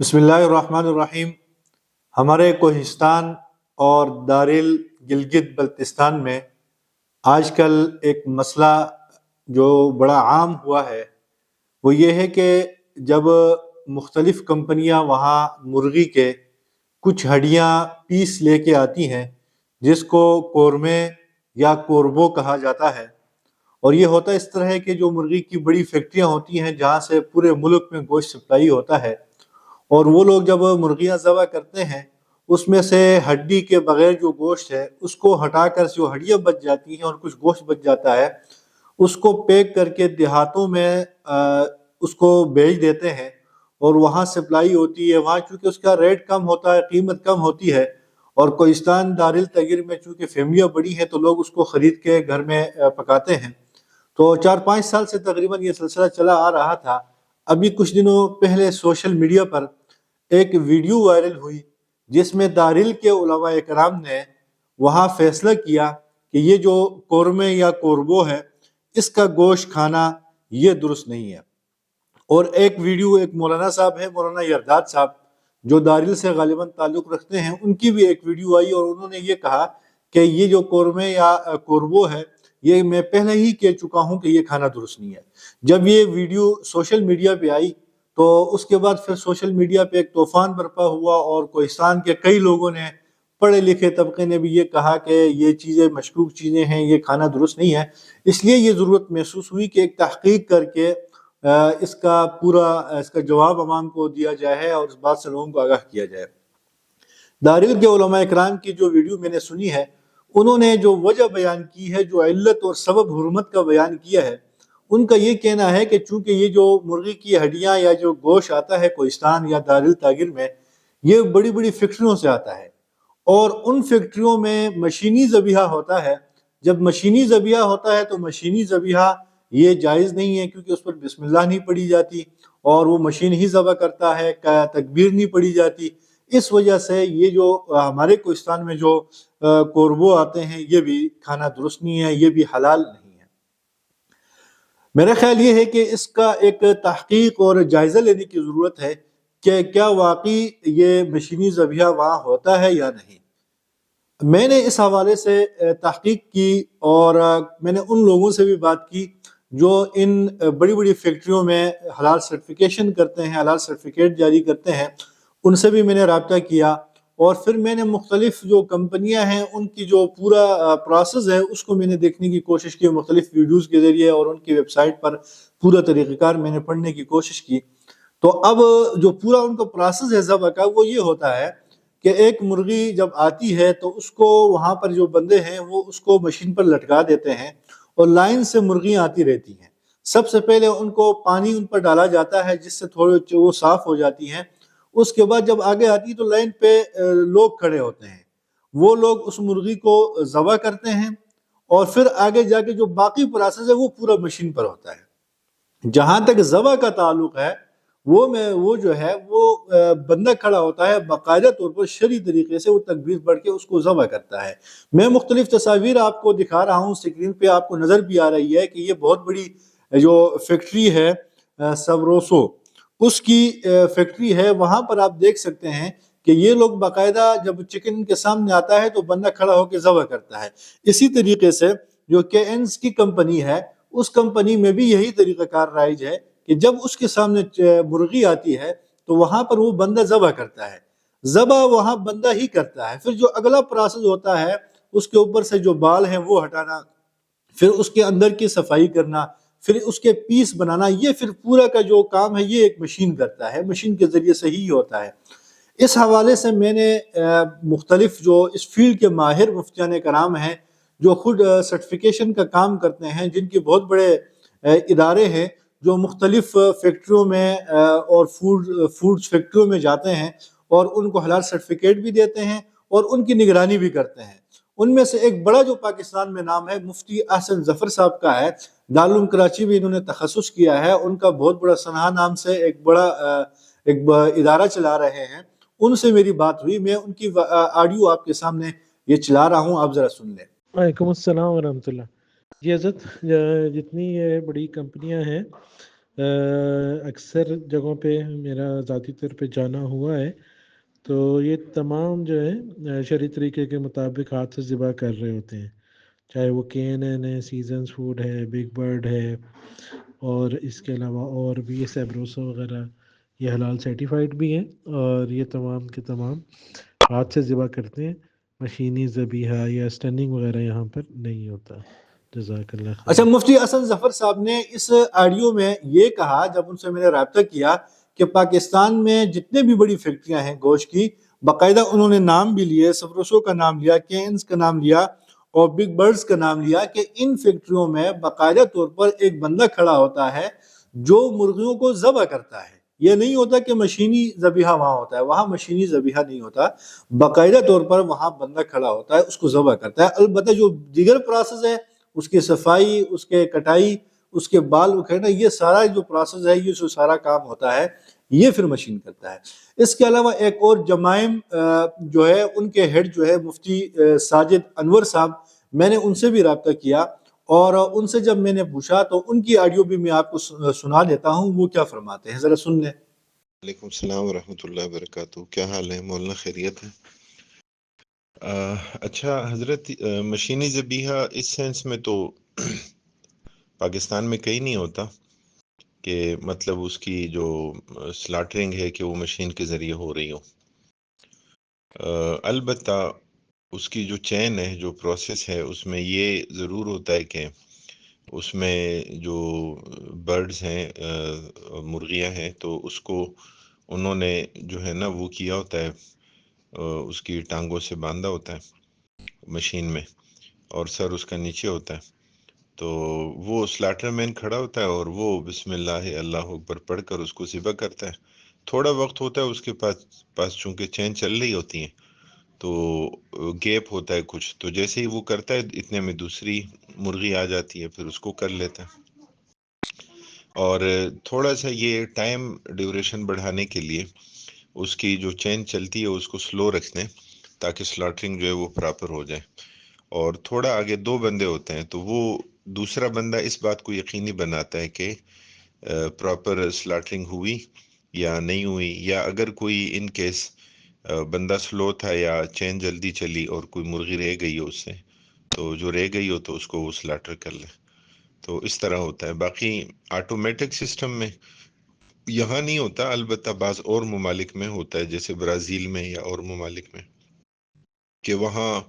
بسم اللہ الرحمن الرحیم۔ ہمارے کوہستان اور دارل گلگت بلتستان میں آج کل ایک مسئلہ جو بڑا عام ہوا ہے وہ یہ ہے کہ جب مختلف کمپنیاں وہاں مرغی کے کچھ ہڈیاں پیس لے کے آتی ہیں جس کو قورمے یا قوربو کہا جاتا ہے، اور یہ ہوتا اس طرح ہے کہ جو مرغی کی بڑی فیکٹریاں ہوتی ہیں جہاں سے پورے ملک میں گوشت سپلائی ہوتا ہے، اور وہ لوگ جب مرغیاں ذبح کرتے ہیں اس میں سے ہڈی کے بغیر جو گوشت ہے اس کو ہٹا کر جو ہڈیاں بچ جاتی ہیں اور کچھ گوشت بچ جاتا ہے اس کو پیک کر کے دیہاتوں میں اس کو بیچ دیتے ہیں، اور وہاں سپلائی ہوتی ہے۔ وہاں چونکہ اس کا ریٹ کم ہوتا ہے، قیمت کم ہوتی ہے، اور کوہستان دارل تغیر میں چونکہ فیملیاں بڑی ہیں تو لوگ اس کو خرید کے گھر میں پکاتے ہیں۔ تو 4-5 سال سے تقریباً یہ سلسلہ چلا آ رہا تھا۔ ابھی کچھ دنوں پہلے سوشل میڈیا پر ایک ویڈیو وائرل ہوئی جس میں دارل کے علماء کرام نے وہاں فیصلہ کیا کہ یہ جو قورمے یا قوربو ہے اس کا گوشت کھانا یہ درست نہیں ہے۔ اور ایک ویڈیو ایک مولانا صاحب ہے، مولانا یرداد صاحب، جو دارل سے غالباً تعلق رکھتے ہیں، ان کی بھی ایک ویڈیو آئی اور انہوں نے یہ کہا کہ یہ جو قورمے یا قوربو ہے یہ میں پہلے ہی کہہ چکا ہوں کہ یہ کھانا درست نہیں ہے۔ جب یہ ویڈیو سوشل میڈیا پہ آئی تو اس کے بعد پھر سوشل میڈیا پہ ایک طوفان برپا ہوا، اور کوہستان کے کئی لوگوں نے، پڑھے لکھے طبقے نے بھی یہ کہا کہ یہ چیزیں مشکوک چیزیں ہیں، یہ کھانا درست نہیں ہے۔ اس لیے یہ ضرورت محسوس ہوئی کہ ایک تحقیق کر کے اس کا جواب عوام کو دیا جائے اور اس بات سے لوگوں کو آگاہ کیا جائے۔ دارل کے علماء اکرام کی جو ویڈیو میں نے سنی ہے انہوں نے جو وجہ بیان کی ہے، جو علت اور سبب حرمت کا بیان کیا ہے، ان کا یہ کہنا ہے کہ چونکہ یہ جو مرغی کی ہڈیاں یا جو گوشت آتا ہے کوہستان یا دارل تاغر میں، یہ بڑی بڑی فیکٹریوں سے آتا ہے، اور ان فیکٹریوں میں مشینی ذبیحہ ہوتا ہے۔ جب مشینی ذبیحہ ہوتا ہے تو مشینی ذبیحہ یہ جائز نہیں ہے، کیونکہ اس پر بسم اللہ نہیں پڑھی جاتی اور وہ مشین ہی ذبح کرتا ہے، تکبیر نہیں پڑھی جاتی۔ اس وجہ سے یہ جو ہمارے کوہستان میں جو قوربو آتے ہیں یہ بھی کھانا درست نہیں ہے، یہ بھی حلال نہیں ہے۔ میرا خیال یہ ہے کہ اس کا ایک تحقیق اور جائزہ لینے کی ضرورت ہے کہ کیا واقعی یہ مشینی ذبیحہ وہاں ہوتا ہے یا نہیں۔ میں نے اس حوالے سے تحقیق کی اور میں نے ان لوگوں سے بھی بات کی جو ان بڑی بڑی فیکٹریوں میں حلال سرٹیفیکیشن کرتے ہیں، حلال سرٹیفکیٹ جاری کرتے ہیں، ان سے بھی میں نے رابطہ کیا، اور پھر میں نے مختلف جو کمپنیاں ہیں ان کی جو پورا پروسیس ہے اس کو میں نے دیکھنے کی کوشش کی، مختلف ویڈیوز کے ذریعے اور ان کی ویب سائٹ پر پورا طریقہ کار میں نے پڑھنے کی کوشش کی۔ تو اب جو پورا ان کا پروسیس ہے ذبح کا وہ یہ ہوتا ہے کہ ایک مرغی جب آتی ہے تو اس کو وہاں پر جو بندے ہیں وہ اس کو مشین پر لٹکا دیتے ہیں، اور لائن سے مرغیاں آتی رہتی ہیں۔ سب سے پہلے ان کو پانی ان پر ڈالا جاتا ہے جس سے تھوڑے وہ صاف ہو جاتی ہیں۔ اس کے بعد جب آگے آتی تو لائن پہ لوگ کھڑے ہوتے ہیں، وہ لوگ اس مرغی کو ذبح کرتے ہیں، اور پھر آگے جا کے جو باقی پروسیس ہے وہ پورا مشین پر ہوتا ہے۔ جہاں تک ذبح کا تعلق ہے وہ جو ہے وہ بندہ کھڑا ہوتا ہے، باقاعدہ طور پر شرعی طریقے سے وہ تکبیر پڑھ کے اس کو ذبح کرتا ہے۔ میں مختلف تصاویر آپ کو دکھا رہا ہوں، اسکرین پہ آپ کو نظر بھی آ رہی ہے کہ یہ بہت بڑی جو فیکٹری ہے سبروسو، اس کی فیکٹری ہے، وہاں پر آپ دیکھ سکتے ہیں کہ یہ لوگ باقاعدہ جب چکن کے سامنے آتا ہے تو بندہ کھڑا ہو کے ذبح کرتا ہے۔ اسی طریقے سے جو KN's کی کمپنی ہے اس کمپنی میں بھی یہی طریقہ کار رائج ہے کہ جب اس کے سامنے مرغی آتی ہے تو وہاں پر وہ بندہ ذبح کرتا ہے، ذبح وہاں بندہ ہی کرتا ہے۔ پھر جو اگلا پروسیس ہوتا ہے اس کے اوپر سے جو بال ہیں وہ ہٹانا، پھر اس کے اندر کی صفائی کرنا، پھر اس کے پیس بنانا، یہ پھر پورا کا جو کام ہے یہ ایک مشین کرتا ہے، مشین کے ذریعے سے ہی ہوتا ہے۔ اس حوالے سے میں نے مختلف جو اس فیلڈ کے ماہر مفتیان کرام ہیں جو خود سرٹیفیکیشن کا کام کرتے ہیں، جن کے بہت بڑے ادارے ہیں جو مختلف فیکٹریوں میں اور فوڈ فیکٹریوں میں جاتے ہیں اور ان کو حلال سرٹیفکیٹ بھی دیتے ہیں اور ان کی نگرانی بھی کرتے ہیں۔ ان میں سے ایک بڑا جو پاکستان میں نام ہے مفتی احسن ظفر صاحب کا ہے، دارالعلوم کراچی میں انہوں نے تخصص کیا ہے، ان کا بہت بڑا سنہا نام سے ایک بڑا ادارہ چلا رہے ہیں۔ ان سے میری بات ہوئی، میں ان کی آڈیو آپ کے سامنے یہ چلا رہا ہوں، آپ ذرا سن لیں۔ وعلیکم السلام ورحمۃ اللہ۔ جی حضرت، جتنی یہ بڑی کمپنیاں ہیں اکثر جگہوں پہ میرا ذاتی طور پہ جانا ہوا ہے، تو یہ تمام جو ہے شرعی طریقے کے مطابق ہاتھ سے ذبح کر رہے ہوتے ہیں، چاہے وہ KNN ہے، سیزنز فوڈ ہے، بگ برڈ ہے، اور اس کے علاوہ اور بھی یہ سیبروسا وغیرہ، یہ حلال سرٹیفائڈ بھی ہیں، اور یہ تمام کے تمام ہاتھ سے ذبح کرتے ہیں، مشینی ذبیحہ یا اسٹننگ وغیرہ یہاں پر نہیں ہوتا۔ جزاک اللہ اچھا، خیر۔ مفتی احسن ظفر صاحب نے اس آڈیو میں یہ کہا، جب ان سے میں نے رابطہ کیا، کہ پاکستان میں جتنے بھی بڑی فیکٹریاں ہیں گوشت کی، باقاعدہ انہوں نے نام بھی لیے، سفروسو کا نام لیا، کینز کا نام لیا اور بگ برڈز کا نام لیا، کہ ان فیکٹریوں میں باقاعدہ طور پر ایک بندہ کھڑا ہوتا ہے جو مرغیوں کو ذبح کرتا ہے۔ یہ نہیں ہوتا کہ مشینی ذبیحہ وہاں ہوتا ہے، وہاں مشینی ذبیحہ نہیں ہوتا، باقاعدہ طور پر وہاں بندہ کھڑا ہوتا ہے، اس کو ذبح کرتا ہے۔ البتہ جو دیگر پروسیس ہے، اس کی صفائی، اس کے کٹائی، اس کے بال اکھیڑنا، یہ سارا جو پروسیس ہے، یہ جو سارا کام ہوتا ہے، یہ پھر مشین کرتا ہے۔ اس کے علاوہ ایک اور جمائم جو ہے، ان کے ہیڈ جو ہے مفتی ساجد انور صاحب، میں نے ان سے بھی رابطہ کیا، اور ان سے جب میں نے پوچھا تو ان کی آڈیو بھی میں آپ کو سنا دیتا ہوں، وہ کیا فرماتے ہیں، ذرا سن لیں۔ وعلیکم السلام ورحمۃ اللہ وبرکاتہ۔ کیا حال ہے مولانا؟ خیریت ہے؟ اچھا حضرت، مشینی ذبیحہ اس سینس میں تو پاکستان میں کہیں نہیں ہوتا کہ مطلب اس کی جو سلاٹرنگ ہے کہ وہ مشین کے ذریعے ہو رہی ہو۔ البتہ اس کی جو چین ہے، جو پروسیس ہے، اس میں یہ ضرور ہوتا ہے کہ اس میں جو برڈز ہیں، مرغیاں ہیں، تو اس کو انہوں نے جو ہے نا وہ کیا ہوتا ہے، اس کی ٹانگوں سے باندھا ہوتا ہے مشین میں، اور سر اس کا نیچے ہوتا ہے، تو وہ سلاٹر مین کھڑا ہوتا ہے اور وہ بسم اللہ اللہ اکبر پڑھ کر اس کو ذبح کرتا ہے۔ تھوڑا وقت ہوتا ہے اس کے پاس چونکہ چین چل رہی ہوتی ہے، تو گیپ ہوتا ہے کچھ، تو جیسے ہی وہ کرتا ہے اتنے میں دوسری مرغی آ جاتی ہے، پھر اس کو کر لیتا ہے۔ اور تھوڑا سا یہ ٹائم ڈیوریشن بڑھانے کے لیے اس کی جو چین چلتی ہے اس کو سلو رکھتے ہیں تاکہ سلاٹرنگ جو ہے وہ پراپر ہو جائے۔ اور تھوڑا آگے دو بندے ہوتے ہیں، تو وہ دوسرا بندہ اس بات کو یقینی بناتا ہے کہ پراپر سلاٹرنگ ہوئی یا نہیں ہوئی، یا اگر کوئی ان کیس بندہ سلو تھا یا چین جلدی چلی اور کوئی مرغی رہ گئی ہو اس سے، تو جو رہ گئی ہو تو اس کو وہ سلاٹر کر لے۔ تو اس طرح ہوتا ہے۔ باقی آٹومیٹک سسٹم میں یہاں نہیں ہوتا، البتہ بعض اور ممالک میں ہوتا ہے، جیسے برازیل میں یا اور ممالک میں، کہ وہاں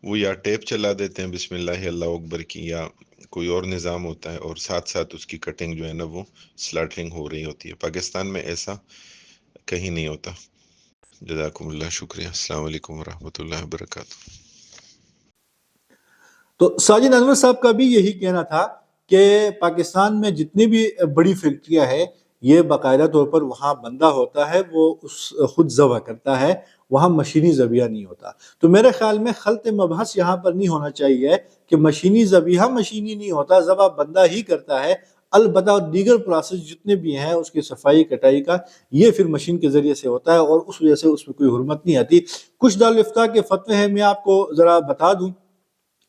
وہ یا ٹیپ چلا دیتے ہیں بسم اللہ اللہ اکبر کی، یا کوئی اور نظام ہوتا ہے، اور ساتھ ساتھ اس کی کٹنگ جو ہے نا وہ سلاٹرنگ ہو رہی ہوتی ہے۔ پاکستان میں ایسا کہیں نہیں ہوتا۔ جزاکم اللہ، شکریہ۔ السلام علیکم ورحمۃ اللہ وبرکاتہ۔ تو ساجد انور صاحب کا بھی یہی کہنا تھا کہ پاکستان میں جتنی بھی بڑی فیکٹریاں ہیں، یہ باقاعدہ طور پر وہاں بندہ ہوتا ہے، وہ خود ذبح کرتا ہے، وہاں مشینی ذبیحہ نہیں ہوتا۔ تو میرے خیال میں خلط مبحث یہاں پر نہیں ہونا چاہیے کہ مشینی ذبیحہ مشینی نہیں ہوتا، ذبح بندہ ہی کرتا ہے۔ البتہ دیگر پروسیس جتنے بھی ہیں، اس کی صفائی کٹائی کا، یہ پھر مشین کے ذریعے سے ہوتا ہے، اور اس وجہ سے اس میں کوئی حرمت نہیں آتی۔ کچھ دارالفتہ کے فتوے ہیں، میں آپ کو ذرا بتا دوں۔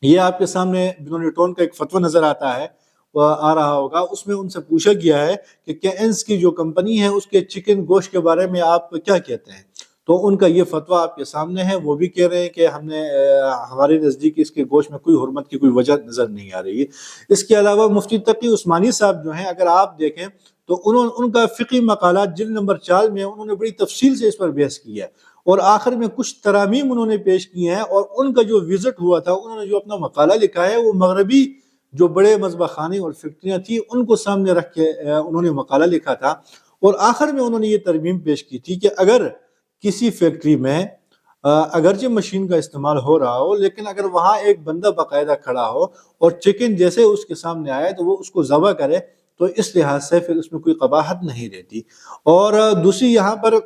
یہ آپ کے سامنے بنو نیوٹن کا ایک فتویٰ نظر آتا ہے، آ رہا ہوگا، اس میں ان سے پوچھا گیا ہے کہ کینز کی جو کمپنی ہے اس کے چکن گوشت کے بارے میں آپ کیا کہتے ہیں؟ تو ان کا یہ فتویٰ آپ کے سامنے ہے، وہ بھی کہہ رہے ہیں کہ ہمارے نزدیک اس کے گوشت میں کوئی حرمت کی کوئی وجہ نظر نہیں آ رہی ہے۔ اس کے علاوہ مفتی تقی عثمانی صاحب جو ہیں، اگر آپ دیکھیں تو ان کا فقی مقالات جلد نمبر 4 میں انہوں نے بڑی تفصیل سے اس پر بحث کی ہے، اور آخر میں کچھ ترامیم انہوں نے پیش کی ہیں، اور ان کا جو وزٹ ہوا تھا، انہوں نے جو اپنا مقالہ لکھا ہے، وہ مغربی جو بڑے مذبح خانے اور فیکٹریاں تھیں ان کو سامنے رکھ کے انہوں نے مقالہ لکھا تھا، اور آخر میں انہوں نے یہ ترمیم پیش کی تھی کہ اگر کسی فیکٹری میں اگرچہ مشین کا استعمال ہو رہا ہو، لیکن اگر وہاں ایک بندہ باقاعدہ کھڑا ہو اور چکن جیسے اس کے سامنے آئے تو وہ اس کو ذبح کرے، تو اس لحاظ سے پھر اس میں کوئی قباحت نہیں رہتی۔ اور دوسری یہاں پر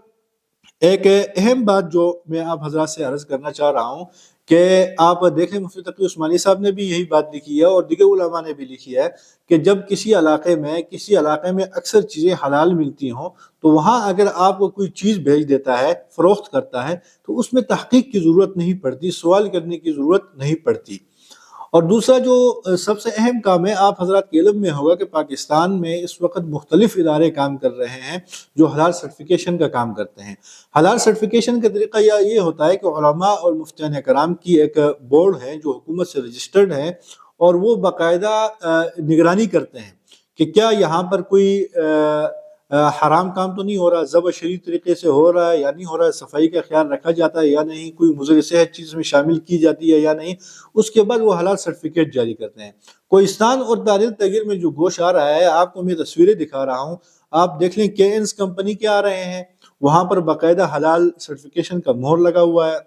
ایک اہم بات جو میں آپ حضرات سے عرض کرنا چاہ رہا ہوں کہ آپ دیکھیں، مفتی تقی عثمانی صاحب نے بھی یہی بات لکھی ہے، اور دیگر علماء نے بھی لکھی ہے کہ جب کسی علاقے میں اکثر چیزیں حلال ملتی ہوں، تو وہاں اگر آپ کو کوئی چیز بھیج دیتا ہے، فروخت کرتا ہے، تو اس میں تحقیق کی ضرورت نہیں پڑتی، سوال کرنے کی ضرورت نہیں پڑتی۔ اور دوسرا جو سب سے اہم کام ہے، آپ حضرات کے علم میں ہوگا کہ پاکستان میں اس وقت مختلف ادارے کام کر رہے ہیں جو حلال سرٹیفیکیشن کا کام کرتے ہیں۔ حلال سرٹیفیکیشن کا طریقہ یہ ہوتا ہے کہ علماء اور مفتیان کرام کی ایک بورڈ ہے جو حکومت سے رجسٹرڈ ہے، اور وہ باقاعدہ نگرانی کرتے ہیں کہ کیا یہاں پر کوئی حرام کام تو نہیں ہو رہا، ذبح شرعی طریقے سے ہو رہا ہے یا نہیں ہو رہا ہے، صفائی کا خیال رکھا جاتا ہے یا نہیں، کوئی مضر صحت چیز میں شامل کی جاتی ہے یا نہیں۔ اس کے بعد وہ حلال سرٹیفکیٹ جاری کرتے ہیں۔ کوہستان اور دارالتغیر میں جو گوشت آ رہا ہے، آپ کو میں تصویریں دکھا رہا ہوں، آپ دیکھ لیں کینز کمپنی کے آ رہے ہیں، وہاں پر باقاعدہ حلال سرٹیفکیشن کا مہر لگا ہوا ہے۔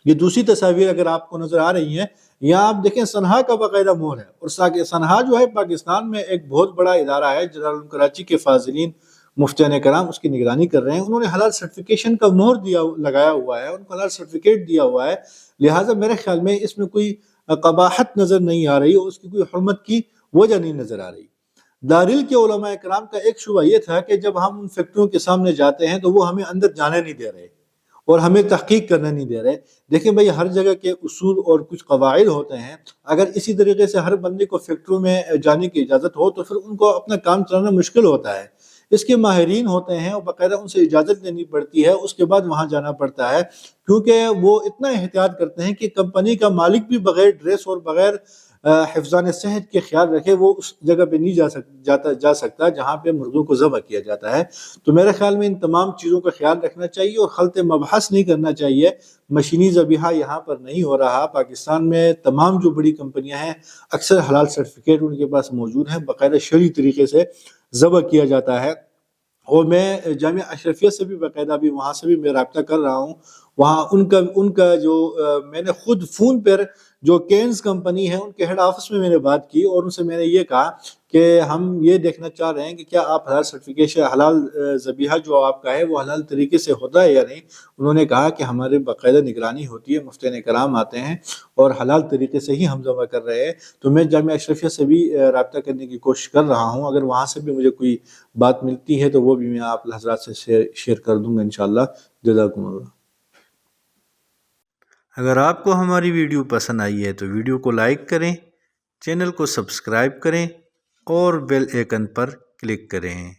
یہ دوسری تصاویر اگر آپ کو نظر آ رہی ہیں، یہاں آپ دیکھیں سنہا کا باقاعدہ مہر ہے، اور سنہا جو ہے پاکستان میں ایک بہت بڑا ادارہ ہے، جلال کراچی کے فاضلین مفتیان کرام اس کی نگرانی کر رہے ہیں، انہوں نے حلال سرٹیفکیشن کا مہر لگایا ہوا ہے، ان کو حلال سرٹیفکیٹ دیا ہوا ہے، لہٰذا میرے خیال میں اس میں کوئی قباحت نظر نہیں آ رہی اور اس کی کوئی حرمت کی وجہ نہیں نظر آ رہی۔ دارل کے علماء کرام کا ایک شبہ یہ تھا کہ جب ہم ان فیکٹریوں کے سامنے جاتے ہیں تو وہ ہمیں اندر جانے نہیں دے رہے اور ہمیں تحقیق کرنے نہیں دے رہے۔ دیکھیں بھائی، ہر جگہ کے اصول اور کچھ قواعد ہوتے ہیں، اگر اسی طریقے سے ہر بندے کو فیکٹریوں میں جانے کی اجازت ہو تو پھر ان کو اپنا کام چلانا مشکل ہوتا ہے۔ اس کے ماہرین ہوتے ہیں اور باقاعدہ ان سے اجازت لینی پڑتی ہے، اس کے بعد وہاں جانا پڑتا ہے، کیونکہ وہ اتنا احتیاط کرتے ہیں کہ کمپنی کا مالک بھی بغیر ڈریس اور بغیر حفظان صحت کے خیال رکھے وہ اس جگہ پہ نہیں جا سکتا جہاں پہ مرغوں کو ذبح کیا جاتا ہے۔ تو میرے خیال میں ان تمام چیزوں کا خیال رکھنا چاہیے اور خلط مبحث نہیں کرنا چاہیے۔ مشینی ذبیحہ یہاں پر نہیں ہو رہا، پاکستان میں تمام جو بڑی کمپنیاں ہیں اکثر حلال سرٹیفکیٹ ان کے پاس موجود ہیں، باقاعدہ شرعی طریقے سے ذبح کیا جاتا ہے۔ اور میں جامعہ اشرفیہ سے بھی باقاعدہ بھی وہاں سے بھی میں رابطہ کر رہا ہوں، وہاں ان کا جو میں نے خود فون پر جو کینز کمپنی ہے ان کے ہیڈ آفس میں نے بات کی اور ان سے میں نے یہ کہا کہ ہم یہ دیکھنا چاہ رہے ہیں کہ کیا آپ حلال سرٹیفکیشن حلال ذبیحہ جو آپ کا ہے وہ حلال طریقے سے ہوتا ہے یا نہیں۔ انہوں نے کہا کہ ہمارے باقاعدہ نگرانی ہوتی ہے، مفتیان کرام آتے ہیں اور حلال طریقے سے ہی ہم ذبح کر رہے ہیں۔ تو میں جامعہ اشرفیہ سے بھی رابطہ کرنے کی کوشش کر رہا ہوں، اگر وہاں سے بھی مجھے کوئی بات ملتی ہے تو وہ بھی میں آپ حضرات سے شیئر کر دوں گا انشاءاللہ۔ جزاکم اللہ۔ اگر آپ کو ہماری ویڈیو پسند آئی ہے تو ویڈیو کو لائک کریں، چینل کو سبسکرائب کریں اور بیل آئیکن پر کلک کریں۔